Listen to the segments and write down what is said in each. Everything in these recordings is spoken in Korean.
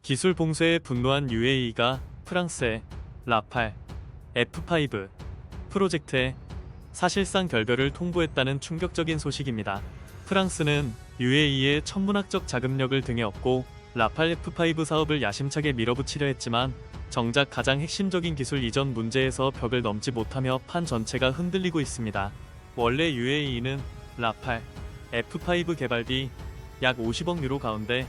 기술 봉쇄에 분노한 UAE가 프랑스의 라팔 F5 프로젝트에 사실상 결별을 통보했다는 충격적인 소식입니다. 프랑스는 UAE의 천문학적 자금력을 등에 업고 라팔 F5 사업을 야심차게 밀어붙이려 했지만 정작 가장 핵심적인 기술 이전 문제에서 벽을 넘지 못하며 판 전체가 흔들리고 있습니다. 원래 UAE는 라팔 F5 개발비 약 50억 유로 가운데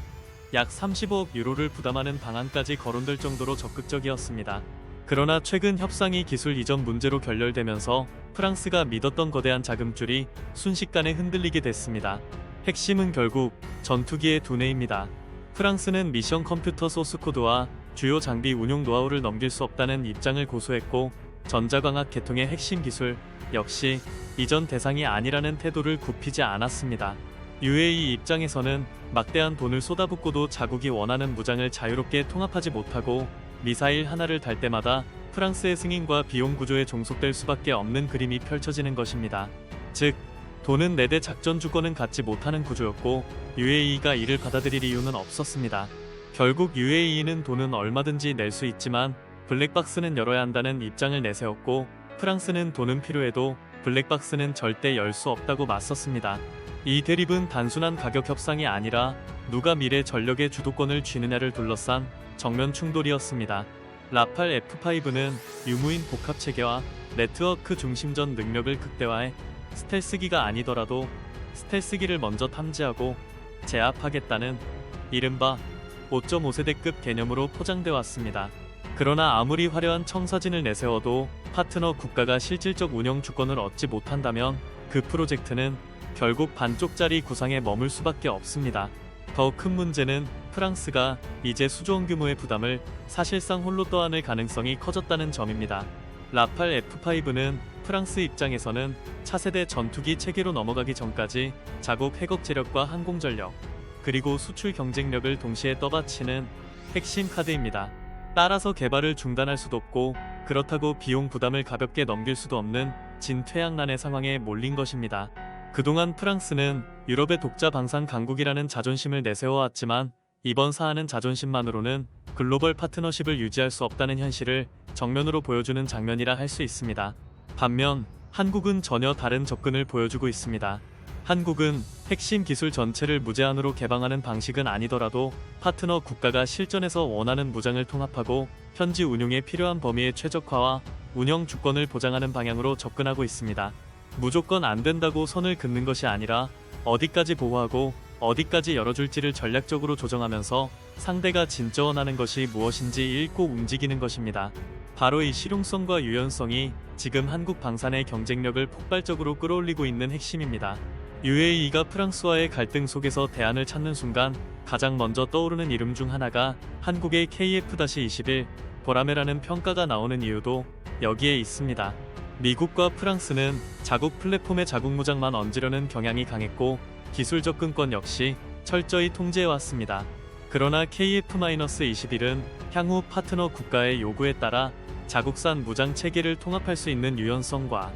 약 35억 유로를 부담하는 방안까지 거론될 정도로 적극적이었습니다. 그러나 최근 협상이 기술 이전 문제로 결렬되면서 프랑스가 믿었던 거대한 자금줄이 순식간에 흔들리게 됐습니다. 핵심은 결국 전투기의 두뇌입니다. 프랑스는 미션 컴퓨터 소스코드와 주요 장비 운용 노하우를 넘길 수 없다는 입장을 고수했고, 전자광학 계통의 핵심 기술 역시 이전 대상이 아니라는 태도를 굽히지 않았습니다. UAE 입장에서는 막대한 돈을 쏟아붓고도 자국이 원하는 무장을 자유롭게 통합하지 못하고 미사일 하나를 달 때마다 프랑스의 승인과 비용 구조에 종속될 수밖에 없는 그림이 펼쳐지는 것입니다. 즉, 돈은 내대 작전 주권은 갖지 못하는 구조였고 UAE가 이를 받아들일 이유는 없었습니다. 결국 UAE는 돈은 얼마든지 낼 수 있지만 블랙박스는 열어야 한다는 입장을 내세웠고, 프랑스는 돈은 필요해도 블랙박스는 절대 열 수 없다고 맞섰습니다. 이 대립은 단순한 가격 협상이 아니라 누가 미래 전력의 주도권을 쥐느냐를 둘러싼 정면 충돌이었습니다. 라팔 F5는 유무인 복합 체계와 네트워크 중심전 능력을 극대화해 스텔스기가 아니더라도 스텔스기를 먼저 탐지하고 제압하겠다는 이른바 5.5세대급 개념으로 포장돼 왔습니다. 그러나 아무리 화려한 청사진을 내세워도 파트너 국가가 실질적 운영 주권을 얻지 못한다면 그 프로젝트는 결국 반쪽짜리 구상에 머물 수밖에 없습니다. 더 큰 문제는 프랑스가 이제 수조원 규모의 부담을 사실상 홀로 떠안을 가능성이 커졌다는 점입니다. 라팔 F5는 프랑스 입장에서는 차세대 전투기 체계로 넘어가기 전까지 자국 해국 재력과 항공전력, 그리고 수출 경쟁력을 동시에 떠받치는 핵심 카드입니다. 따라서 개발을 중단할 수도 없고, 그렇다고 비용 부담을 가볍게 넘길 수도 없는 진퇴양난의 상황에 몰린 것입니다. 그동안 프랑스는 유럽의 독자 방산 강국이라는 자존심을 내세워왔지만 이번 사안은 자존심만으로는 글로벌 파트너십을 유지할 수 없다는 현실을 정면으로 보여주는 장면이라 할 수 있습니다. 반면 한국은 전혀 다른 접근을 보여주고 있습니다. 한국은 핵심 기술 전체를 무제한으로 개방하는 방식은 아니더라도 파트너 국가가 실전에서 원하는 무장을 통합하고 현지 운용에 필요한 범위의 최적화와 운영 주권을 보장하는 방향으로 접근하고 있습니다. 무조건 안 된다고 선을 긋는 것이 아니라 어디까지 보호하고 어디까지 열어줄지를 전략적으로 조정하면서 상대가 진짜 원하는 것이 무엇인지 읽고 움직이는 것입니다. 바로 이 실용성과 유연성이 지금 한국 방산의 경쟁력을 폭발적으로 끌어올리고 있는 핵심입니다. UAE가 프랑스와의 갈등 속에서 대안을 찾는 순간 가장 먼저 떠오르는 이름 중 하나가 한국의 KF-21 보라매라는 평가가 나오는 이유도 여기에 있습니다. 미국과 프랑스는 자국 플랫폼에 자국 무장만 얹으려는 경향이 강했고 기술 접근권 역시 철저히 통제해왔습니다. 그러나 KF-21은 향후 파트너 국가의 요구에 따라 자국산 무장 체계를 통합할 수 있는 유연성과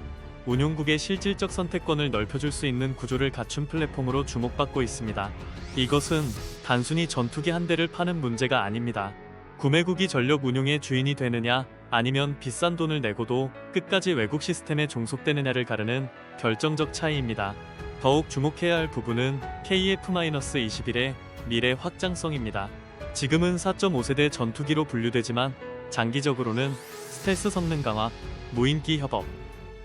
운용국의 실질적 선택권을 넓혀줄 수 있는 구조를 갖춘 플랫폼으로 주목받고 있습니다. 이것은 단순히 전투기 한 대를 파는 문제가 아닙니다. 구매국이 전력 운용의 주인이 되느냐, 아니면 비싼 돈을 내고도 끝까지 외국 시스템에 종속되느냐를 가르는 결정적 차이입니다. 더욱 주목해야 할 부분은 KF-21의 미래 확장성입니다. 지금은 4.5세대 전투기로 분류되지만 장기적으로는 스텔스 성능 강화, 무인기 협업,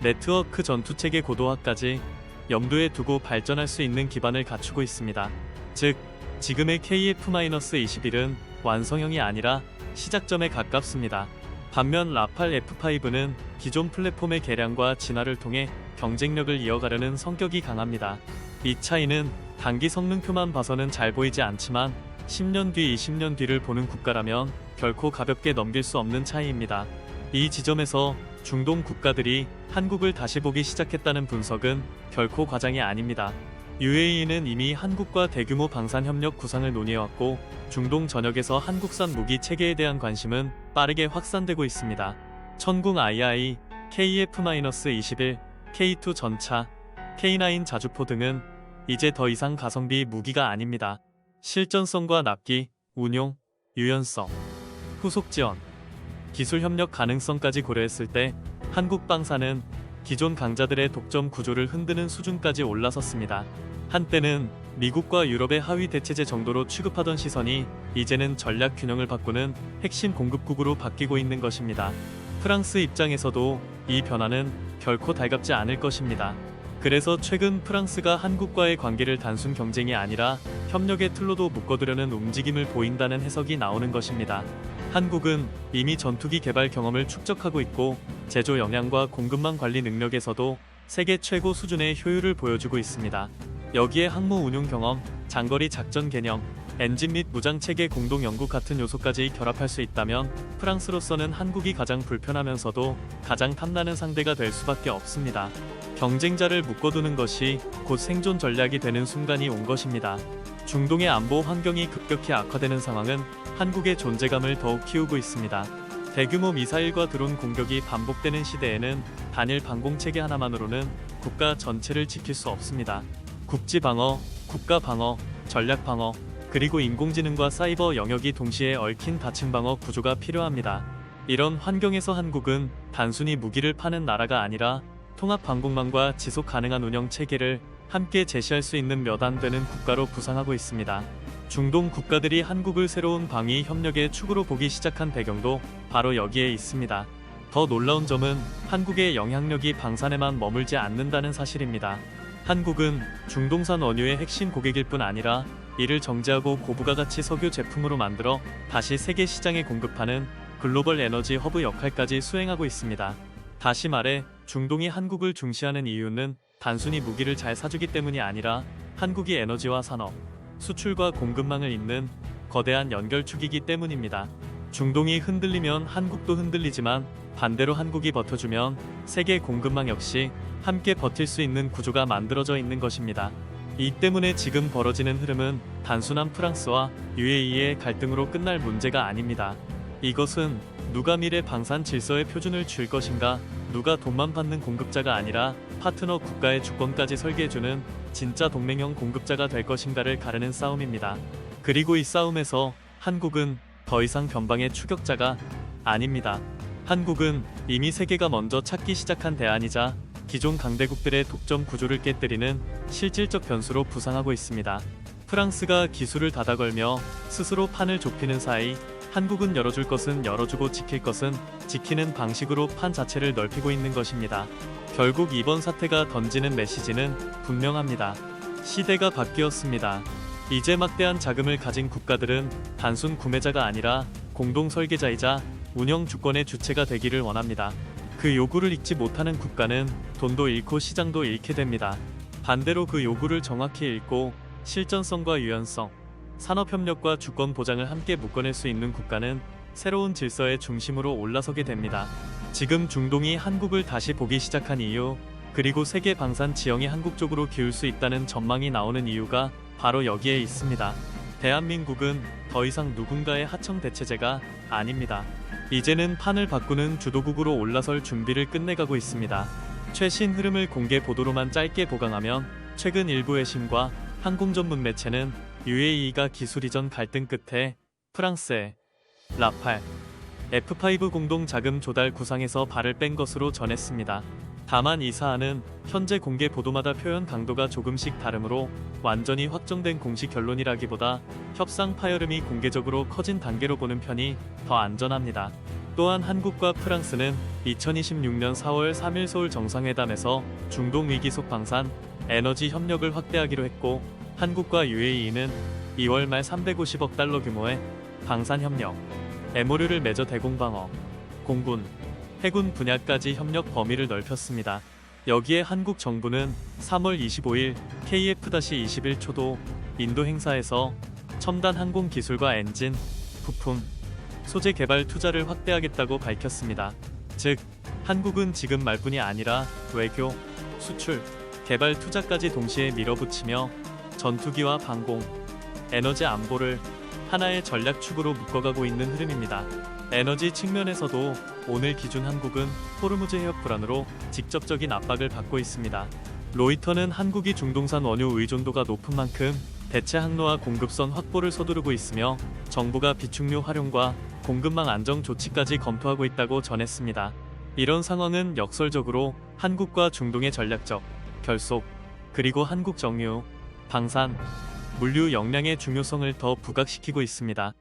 네트워크 전투체계 고도화까지 염두에 두고 발전할 수 있는 기반을 갖추고 있습니다. 즉, 지금의 KF-21은 완성형이 아니라 시작점에 가깝습니다. 반면 라팔 F5는 기존 플랫폼의 개량과 진화를 통해 경쟁력을 이어가려는 성격이 강합니다. 이 차이는 단기 성능표만 봐서는 잘 보이지 않지만 10년 뒤, 20년 뒤를 보는 국가라면 결코 가볍게 넘길 수 없는 차이입니다. 이 지점에서 중동 국가들이 한국을 다시 보기 시작했다는 분석은 결코 과장이 아닙니다. UAE는 이미 한국과 대규모 방산협력 구상을 논의해왔고, 중동 전역에서 한국산 무기 체계에 대한 관심은 빠르게 확산되고 있습니다. 천궁 II, KF-21, K2 전차, K9 자주포 등은 이제 더 이상 가성비 무기가 아닙니다. 실전성과 납기, 운용, 유연성, 후속 지원, 기술 협력 가능성까지 고려했을 때 한국 방산은 기존 강자들의 독점 구조를 흔드는 수준까지 올라섰습니다. 한때는 미국과 유럽의 하위 대체제 정도로 취급하던 시선이 이제는 전략 균형을 바꾸는 핵심 공급국으로 바뀌고 있는 것입니다. 프랑스 입장에서도 이 변화는 결코 달갑지 않을 것입니다. 그래서 최근 프랑스가 한국과의 관계를 단순 경쟁이 아니라 협력의 틀로도 묶어두려는 움직임을 보인다는 해석이 나오는 것입니다. 한국은 이미 전투기 개발 경험을 축적하고 있고 제조 역량과 공급망 관리 능력에서도 세계 최고 수준의 효율을 보여주고 있습니다. 여기에 항모 운용 경험, 장거리 작전 개념, 엔진 및 무장 체계 공동 연구 같은 요소까지 결합할 수 있다면 프랑스로서는 한국이 가장 불편하면서도 가장 탐나는 상대가 될 수밖에 없습니다. 경쟁자를 묶어두는 것이 곧 생존 전략이 되는 순간이 온 것입니다. 중동의 안보 환경이 급격히 악화되는 상황은 한국의 존재감을 더욱 키우고 있습니다. 대규모 미사일과 드론 공격이 반복되는 시대에는 단일 방공체계 하나만으로는 국가 전체를 지킬 수 없습니다. 국지방어, 국가방어, 전략방어, 그리고 인공지능과 사이버 영역이 동시에 얽힌 다층방어 구조가 필요합니다. 이런 환경에서 한국은 단순히 무기를 파는 나라가 아니라 통합 방공망과 지속 가능한 운영 체계를 함께 제시할 수 있는 몇 안 되는 국가로 부상하고 있습니다. 중동 국가들이 한국을 새로운 방위 협력의 축으로 보기 시작한 배경도 바로 여기에 있습니다. 더 놀라운 점은 한국의 영향력이 방산에만 머물지 않는다는 사실입니다. 한국은 중동산 원유의 핵심 고객일 뿐 아니라 이를 정제하고 고부가 가치 석유 제품으로 만들어 다시 세계 시장에 공급하는 글로벌 에너지 허브 역할까지 수행하고 있습니다. 다시 말해 중동이 한국을 중시하는 이유는 단순히 무기를 잘 사주기 때문이 아니라 한국이 에너지와 산업, 수출과 공급망을 잇는 거대한 연결축이기 때문입니다. 중동이 흔들리면 한국도 흔들리지만 반대로 한국이 버텨주면 세계 공급망 역시 함께 버틸 수 있는 구조가 만들어져 있는 것입니다. 이 때문에 지금 벌어지는 흐름은 단순한 프랑스와 UAE의 갈등으로 끝날 문제가 아닙니다. 이것은 누가 미래 방산 질서의 표준을 줄 것인가, 누가 돈만 받는 공급자가 아니라 파트너 국가의 주권까지 설계해주는 진짜 동맹형 공급자가 될 것인가를 가르는 싸움입니다. 그리고 이 싸움에서 한국은 더 이상 변방의 추격자가 아닙니다. 한국은 이미 세계가 먼저 찾기 시작한 대안이자 기존 강대국들의 독점 구조를 깨뜨리는 실질적 변수로 부상하고 있습니다. 프랑스가 기술을 닫아걸며 스스로 판을 좁히는 사이 한국은 열어줄 것은 열어주고 지킬 것은 지키는 방식으로 판 자체를 넓히고 있는 것입니다. 결국 이번 사태가 던지는 메시지는 분명합니다. 시대가 바뀌었습니다. 이제 막대한 자금을 가진 국가들은 단순 구매자가 아니라 공동 설계자이자 운영 주권의 주체가 되기를 원합니다. 그 요구를 읽지 못하는 국가는 돈도 잃고 시장도 잃게 됩니다. 반대로 그 요구를 정확히 읽고 실전성과 유연성, 산업협력과 주권 보장을 함께 묶어낼 수 있는 국가는 새로운 질서의 중심으로 올라서게 됩니다. 지금 중동이 한국을 다시 보기 시작한 이유, 그리고 세계 방산 지형이 한국 쪽으로 기울 수 있다는 전망이 나오는 이유가 바로 여기에 있습니다. 대한민국은 더 이상 누군가의 하청 대체제가 아닙니다. 이제는 판을 바꾸는 주도국으로 올라설 준비를 끝내가고 있습니다. 최신 흐름을 공개 보도로만 짧게 보강하면 최근 일부 외신과 항공 전문 매체는 UAE가 기술 이전 갈등 끝에 프랑스의 라팔, F5 공동 자금 조달 구상에서 발을 뺀 것으로 전했습니다. 다만 이 사안은 현재 공개 보도마다 표현 강도가 조금씩 다르므로 완전히 확정된 공식 결론이라기보다 협상 파열음이 공개적으로 커진 단계로 보는 편이 더 안전합니다. 또한 한국과 프랑스는 2026년 4월 3일 서울 정상회담에서 중동 위기 속 방산, 에너지 협력을 확대하기로 했고 한국과 UAE는 2월 말 350억 달러 규모의 방산 협력, MOU를 맺어 대공방어, 공군, 해군 분야까지 협력 범위를 넓혔습니다. 여기에 한국 정부는 3월 25일 KF-21 초도 인도 행사에서 첨단 항공 기술과 엔진, 부품, 소재 개발 투자를 확대하겠다고 밝혔습니다. 즉, 한국은 지금 말뿐이 아니라 외교, 수출, 개발 투자까지 동시에 밀어붙이며 전투기와 방공, 에너지 안보를 하나의 전략축으로 묶어가고 있는 흐름입니다. 에너지 측면에서도 오늘 기준 한국은 호르무즈 해협 불안으로 직접적인 압박을 받고 있습니다. 로이터는 한국이 중동산 원유 의존도가 높은 만큼 대체 항로와 공급선 확보를 서두르고 있으며 정부가 비축유 활용과 공급망 안정 조치까지 검토하고 있다고 전했습니다. 이런 상황은 역설적으로 한국과 중동의 전략적 결속, 그리고 한국 정유, 방산, 물류 역량의 중요성을 더 부각시키고 있습니다.